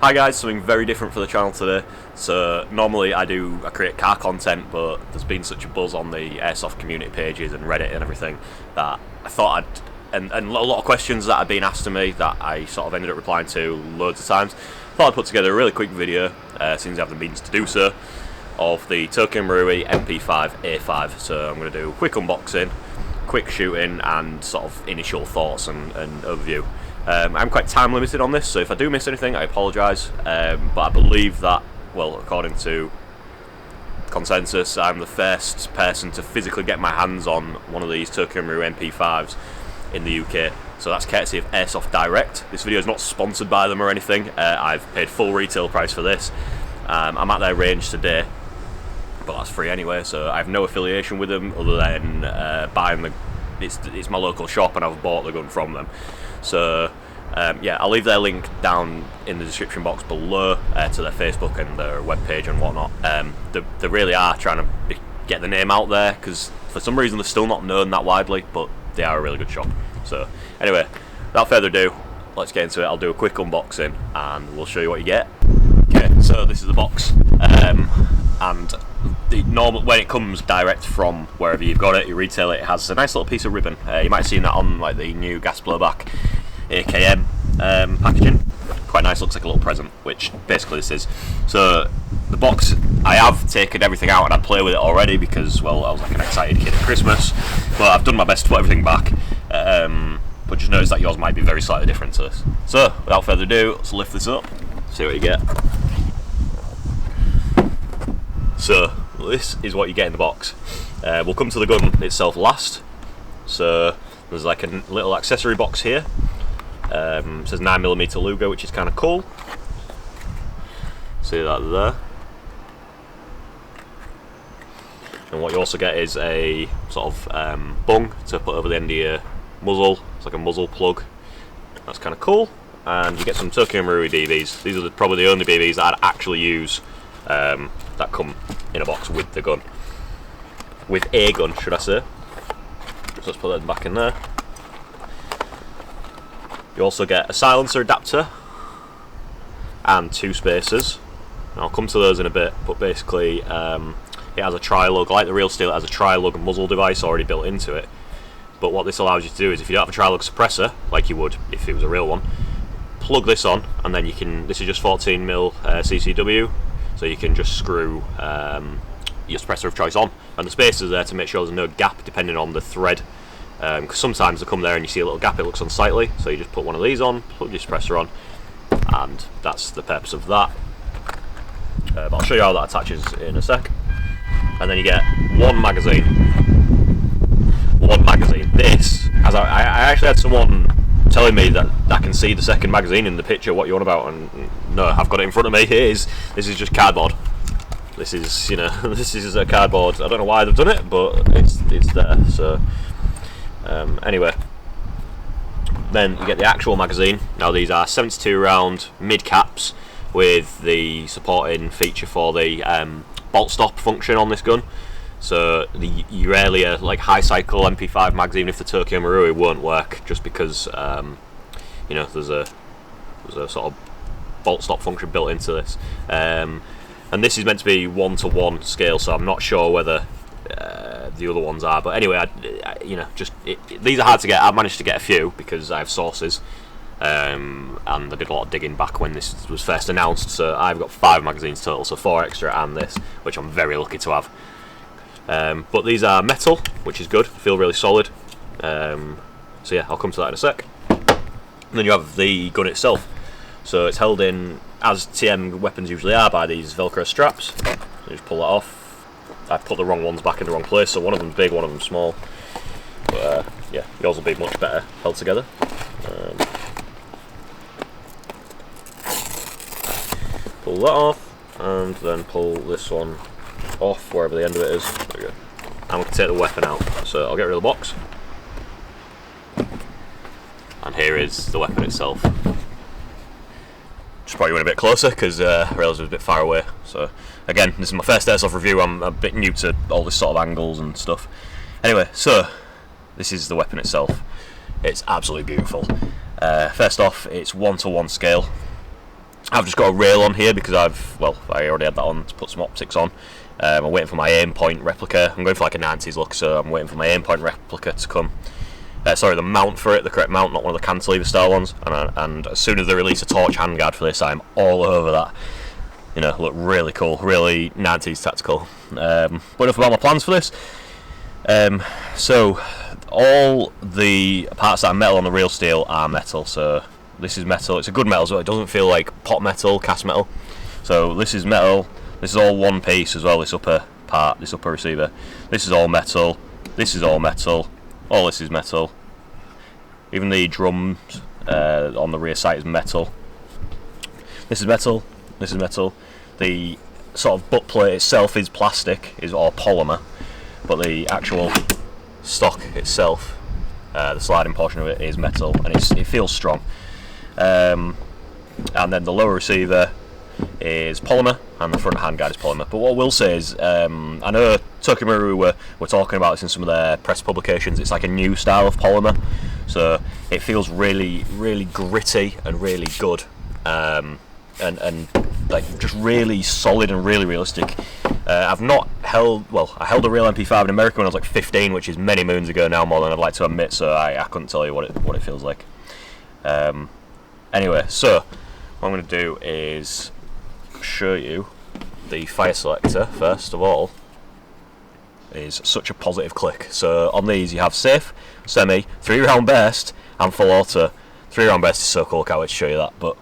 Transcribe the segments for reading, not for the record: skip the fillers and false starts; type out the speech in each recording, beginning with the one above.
Hi guys, something very different for the channel today. So normally I create car content, but there's been such a buzz on the Airsoft community pages and Reddit and everything that I thought and a lot of questions that have been asked to me that I sort of ended up replying to loads of times. Thought I'd put together a really quick video, since I have the means to do so, of the Tokyo Marui MP5A5. So I'm going to do a quick unboxing, quick shooting, and sort of initial thoughts and overview. I'm quite time limited on this, so if I do miss anything, I apologise, but I believe that, well, according to consensus, I'm the first person to physically get my hands on one of these Tokyo Marui MP5s in the UK, so that's courtesy of Airsoft Direct. This video is not sponsored by them or anything. I've paid full retail price for this. I'm at their range today, but that's free anyway, so I have no affiliation with them other than buying the... It's my local shop and I've bought the gun from them. So yeah, I'll leave their link down in the description box below to their Facebook and their webpage and whatnot. They really are trying to get the name out there, because for some reason they're still not known that widely, but they are a really good shop. So anyway, without further ado, let's get into it. I'll do a quick unboxing and we'll show you what you get. Okay, so this is the box, and when it comes direct from wherever you've got it, you retail it, it has a nice little piece of ribbon. You might have seen that on like the new gas blowback AKM packaging. Quite nice, looks like a little present, which basically this is. So the box, I have taken everything out and I play with it already because, well, I was like an excited kid at Christmas, but I've done my best to put everything back. But just notice that yours might be very slightly different to this. So without further ado, let's lift this up, see what you get. So this is what you get in the box. We'll come to the gun itself last. So there's like a little accessory box here. It says 9mm Luger, which is kind of cool. See that there. And what you also get is a sort of bung to put over the end of your muzzle. It's like a muzzle plug. That's kind of cool. And you get some Tokyo Marui BBs. These are probably the only BBs that I'd actually use that come in a box with the gun. With a gun, should I say. So let's put that back in there. You also get a silencer adapter and 2 spacers. And I'll come to those in a bit, but basically it has a tri-lug, like the real steel, it has a tri-lug muzzle device already built into it. But what this allows you to do is, if you don't have a tri-lug suppressor, like you would if it was a real one, plug this on, and then you can, this is just 14mm CCW, so you can just screw your suppressor of choice on, and the spacers there to make sure there's no gap depending on the thread, because sometimes they come there and you see a little gap, it looks unsightly, so you just put one of these on, plug your suppressor on, and that's the purpose of that. But I'll show you how that attaches in a sec. And then you get one magazine. This, as I actually had someone telling me that I can see the second magazine in the picture, what you want about, and no, I've got it in front of me. Here it is. This is just cardboard. This is, you know, this is a cardboard. I don't know why they've done it, but it's there. So anyway, then you get the actual magazine. Now these are 72 round mid caps with the supporting feature for the bolt stop function on this gun. So you rarely like high cycle MP5 magazine if the Tokyo Marui won't work, just because you know, there's a sort of bolt stop function built into this. And this is meant to be 1:1 scale, so I'm not sure whether the other ones are. But anyway, you know, these are hard to get. I've managed to get a few because I have sources, and I did a lot of digging back when this was first announced. So I've got 5 magazines total, so 4 extra and this, which I'm very lucky to have. But these are metal, which is good, feel really solid. So yeah, I'll come to that in a sec. And then you have the gun itself. So it's held in, as TM weapons usually are, by these Velcro straps. So you just pull that off. I put the wrong ones back in the wrong place, so one of them's big, one of them's small. But yeah, yours will be much better held together. Pull that off, and then pull this one off, wherever the end of it is. There we go. And we can take the weapon out. So I'll get rid of the box. And here is the weapon itself. Just probably went a bit closer because I realised it was a bit far away. So again, this is my first Airsoft review. I'm a bit new to all this sort of angles and stuff. Anyway, so this is the weapon itself. It's absolutely beautiful. First off, it's 1:1 scale. I've just got a rail on here because I already had that on to put some optics on. I'm waiting for my aim point replica. I'm going for like a 90s look, so I'm waiting for my aim point replica to come. Sorry, the mount for it, the correct mount, not one of the cantilever style ones. And as soon as they release a torch handguard for this, I'm all over that. You know, look really cool, really 90s tactical. But enough about my plans for this. So all the parts that are metal on the real steel are metal. So this is metal. It's a good metal, so it doesn't feel like pot metal, cast metal. So this is metal. This is all one piece as well. This upper part, this upper receiver. This is all metal. This is all metal. All this is metal. Even the drums on the rear sight is metal. This is metal. This is metal. The sort of butt plate itself is plastic, or polymer, but the actual stock itself, the sliding portion of it, is metal, and it feels strong. And then the lower receiver is polymer, and the front handguard is polymer. But what I will say is, I know Tokyo Marui were talking about this in some of their press publications. It's like a new style of polymer, so it feels really, really gritty and really good, and like just really solid and really realistic. I've not held, I held a real MP5 in America when I was like 15, which is many moons ago now, more than I'd like to admit. So I couldn't tell you what it feels like. Anyway, so what I'm going to do is show you the fire selector. First of all, is such a positive click. So on these you have safe, semi, 3-round burst, and full auto. 3-round burst is so cool, I can't wait to show you that. But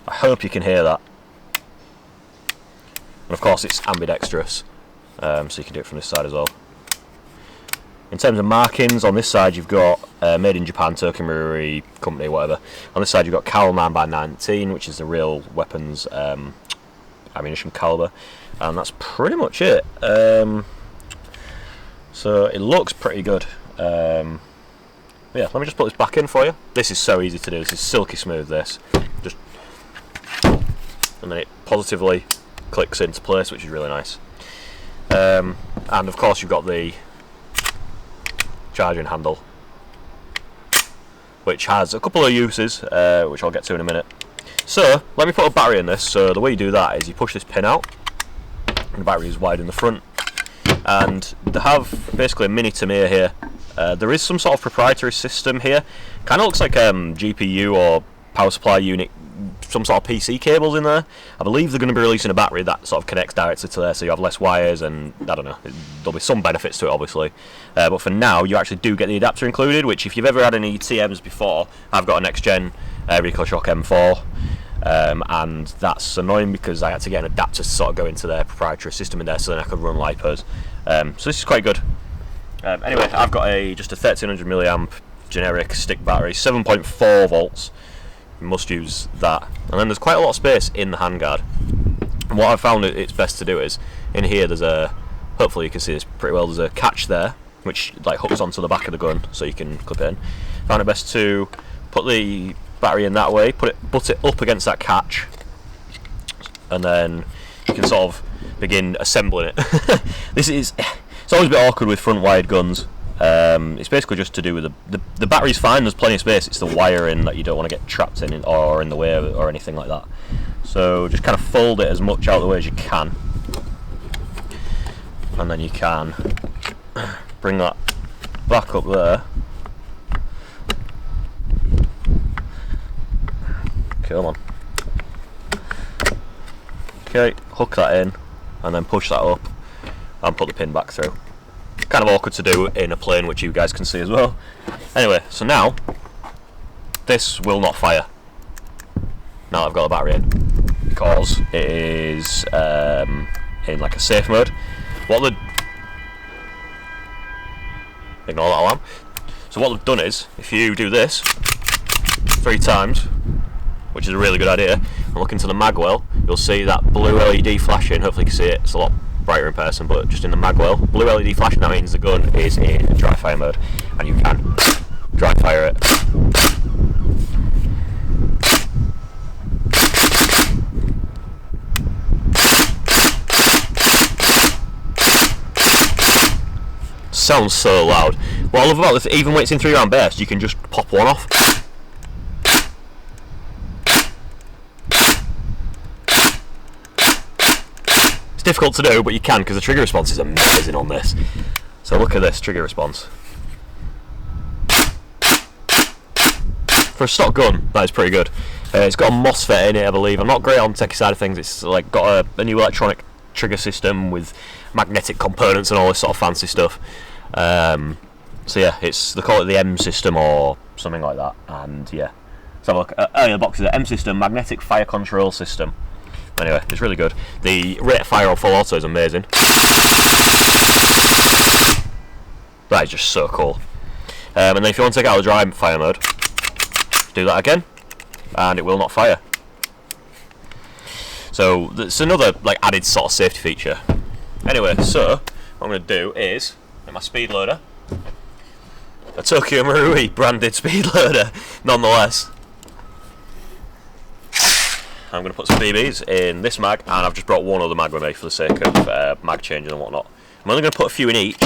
I hope you can hear that. And of course it's ambidextrous, so you can do it from this side as well. In terms of markings, on this side you've got made in Japan, Tokyo Marui company, whatever. On this side you've got cal 9x19, which is the real weapons ammunition caliber, and that's pretty much it. So it looks pretty good. Yeah, let me just put this back in for you. This is so easy to do. This is silky smooth. This just, and then it positively clicks into place, which is really nice. And of course you've got the charging handle, which has a couple of uses, which I'll get to in a minute. So let me put a battery in this. So the way you do that is you push this pin out, and the battery is wide in the front, and they have basically a mini Tamiya here. There is some sort of proprietary system here. Kind of looks like GPU or power supply unit, some sort of PC cables in there. I believe they're going to be releasing a battery that sort of connects directly to there, so you have less wires, and I don't know, there'll be some benefits to it obviously. But for now you actually do get the adapter included, which if you've ever had any TMs before, I've got a next gen recoil shock M4, and that's annoying because I had to get an adapter to sort of go into their proprietary system in there so then I could run LiPos. So this is quite good. Anyway, I've got just a 1300 milliamp generic stick battery, 7.4 volts. You must use that, and then there's quite a lot of space in the handguard. And what I've found it's best to do is, in here there's a, hopefully you can see this pretty well, there's a catch there which like hooks onto the back of the gun so you can clip it in. Found it best to put the battery in that way, butt it up against that catch, and then you can sort of begin assembling it. It's always a bit awkward with front wired guns. It's basically just to do with the battery's fine, there's plenty of space, it's the wiring that you don't want to get trapped in or in the way of it or anything like that. So just kind of fold it as much out of the way as you can, and then you can bring that back up there. Come on. Okay, hook that in and then push that up and put the pin back through. Kind of awkward to do in a plane, which you guys can see as well. Anyway, so now this will not fire now that I've got the battery in, because it is in like a safe mode. Ignore that alarm. So what they've done is, if you do this 3 times, which is a really good idea, and look into the magwell, you'll see that blue LED flashing. Hopefully you can see it, it's a lot brighter in person, but just in the magwell, blue LED flashing, that means the gun is in dry fire mode, and you can dry fire it. Sounds so loud. What I love about this, even when it's in 3-round burst, you can just pop one off. difficult to do, but you can, because the trigger response is amazing on this. So look at this trigger response. For a stock gun, that is pretty good. It's got a MOSFET in it, I believe. I'm not great on the techie side of things. It's like got a new electronic trigger system with magnetic components and all this sort of fancy stuff. So yeah, they call it the M system or something like that. And yeah, let's have a look. The box is an M system, magnetic fire control system. Anyway, it's really good. The rate of fire on full auto is amazing. That is just so cool. And then if you want to take it out of dry fire mode, do that again, and it will not fire. So it's another like added sort of safety feature. Anyway, so what I'm going to do is get my speed loader, a Tokyo Marui branded speed loader, nonetheless. I'm going to put some BBs in this mag, and I've just brought one other mag with me for the sake of mag changing and whatnot. I'm only going to put a few in each,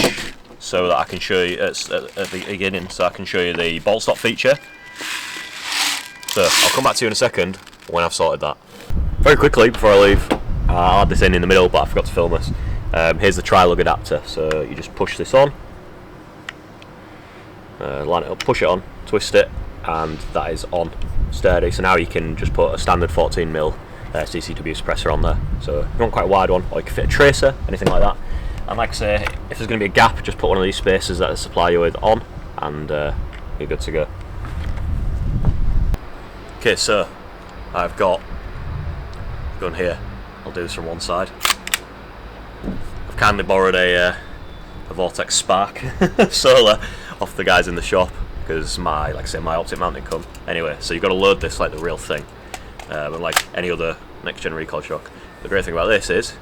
so that I can show you at the beginning, so I can show you the bolt stop feature. So I'll come back to you in a second when I've sorted that. Very quickly before I leave, I'll add this in the middle, but I forgot to film this. Here's the tri-lug adapter, so you just push this on, line it up, push it on, twist it, and that is on, sturdy. So now you can just put a standard 14mm CCW suppressor on there. So if you want quite a wide one, or you can fit a tracer, anything like that. And like I say, if there's going to be a gap, just put one of these spacers that I supply you with on, and you're good to go. Okay, so I've got a gun here. I'll do this from one side. I've kindly borrowed a Vortex Spark Solar off the guys in the shop, because my optic mounting come. Anyway, so you've got to load this like the real thing, unlike any other next gen recoil shock. The great thing about this is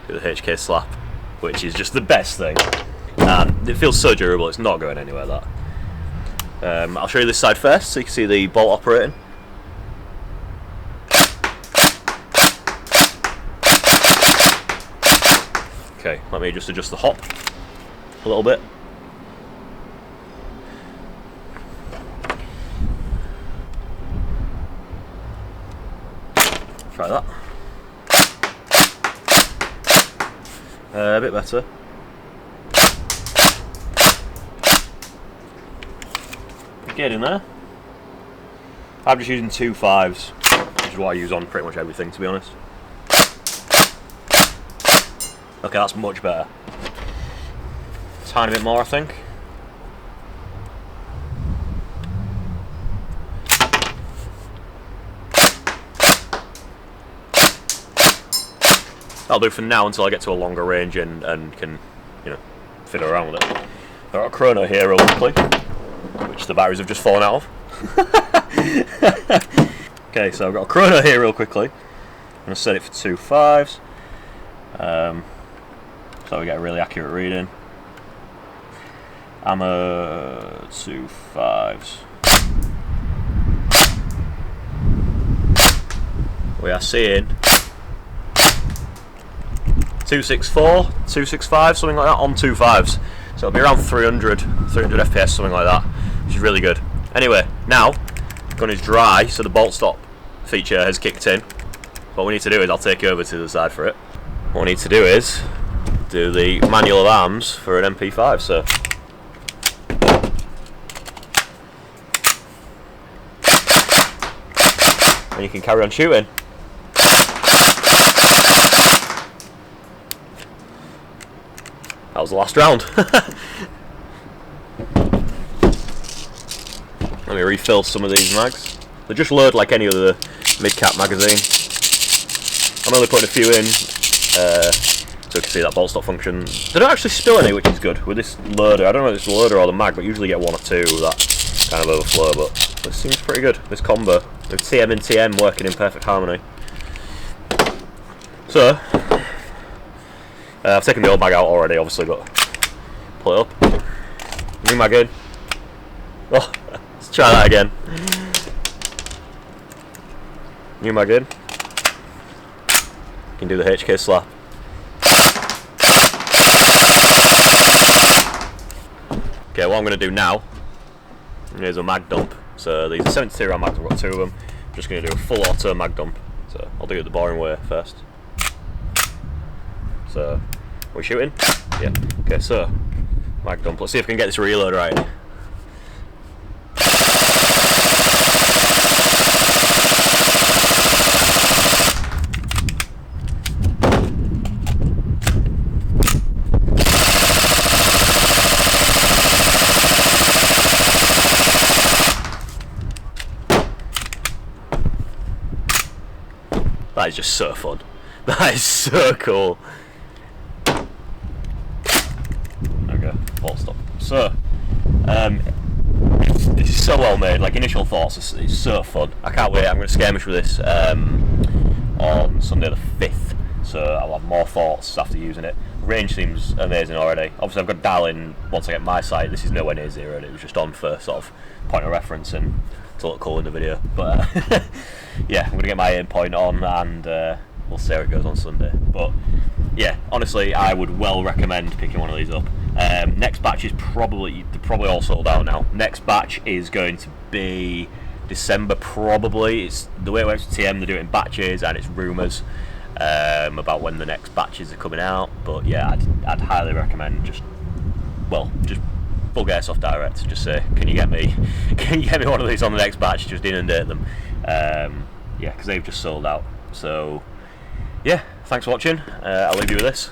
do the HK slap, which is just the best thing, and it feels so durable. It's not going anywhere. That. I'll show you this side first, so you can see the bolt operating. Okay, let me just adjust the hop a little bit. Try that. A bit better. Get in there. I'm just using 2.5s, which is what I use on pretty much everything, to be honest. Okay, that's much better. Tiny bit more, I think. That'll do for now until I get to a longer range and can, you know, fiddle around with it. I've got a Chrono here real quickly, which the batteries have just fallen out of. Okay, so I've got a Chrono here real quickly. I'm going to set it for 2.5s, so we get a really accurate reading. I'm a 2.5s. We are seeing 264, 265, something like that on 2.5s. So it'll be around 300 FPS, something like that, which is really good. Anyway, now the gun is dry, so the bolt stop feature has kicked in. What we need to do is, I'll take you over to the side for it. What we need to do is do the manual of arms for an MP5. So and you can carry on shooting. That was the last round. Let me refill some of these mags. They just load like any other mid-cap magazine. I'm only putting a few in, so you can see that bolt stop function. They don't actually spill any, which is good. With this loader, I don't know if it's the loader or the mag, but usually get one or two that kind of overflow, but this seems pretty good, this combo. With TM and TM working in perfect harmony. So, I've taken the old mag out already, obviously, but pull it up. New mag in. Oh, let's try that again. New mag in. You can do the HK slap. Okay, what I'm going to do now is a mag dump. So these are 72 round mags, I've got 2 of them. I'm just going to do a full auto mag dump. So I'll do it the boring way first. So, we're shooting? Yeah. Okay, so, mag dump. Let's see if we can get this reload right. That is just so fun. That is so cool. Okay, full stop. So, this is so well made. Like, initial thoughts, it's so fun. I can't wait. I'm going to skirmish with this on Sunday the 5th. So I'll have more thoughts after using it. Range seems amazing already. Obviously I've got to dial in once I get my sight. This is nowhere near zero, and it was just on for sort of point of reference and to look cool in the video. But yeah, I'm going to get my aim point on, and we'll see how it goes on Sunday. But yeah, honestly, I would well recommend picking one of these up. Next batch is probably all sold out now. Next batch is going to be December probably. It's the way it works with TM, they do it in batches, and it's rumours about when the next batches are coming out. But yeah, I'd highly recommend just bug Airsoft Direct. Just say, can you get me one of these on the next batch? Just inundate them. Yeah, because they've just sold out. So yeah, thanks for watching. I'll leave you with this.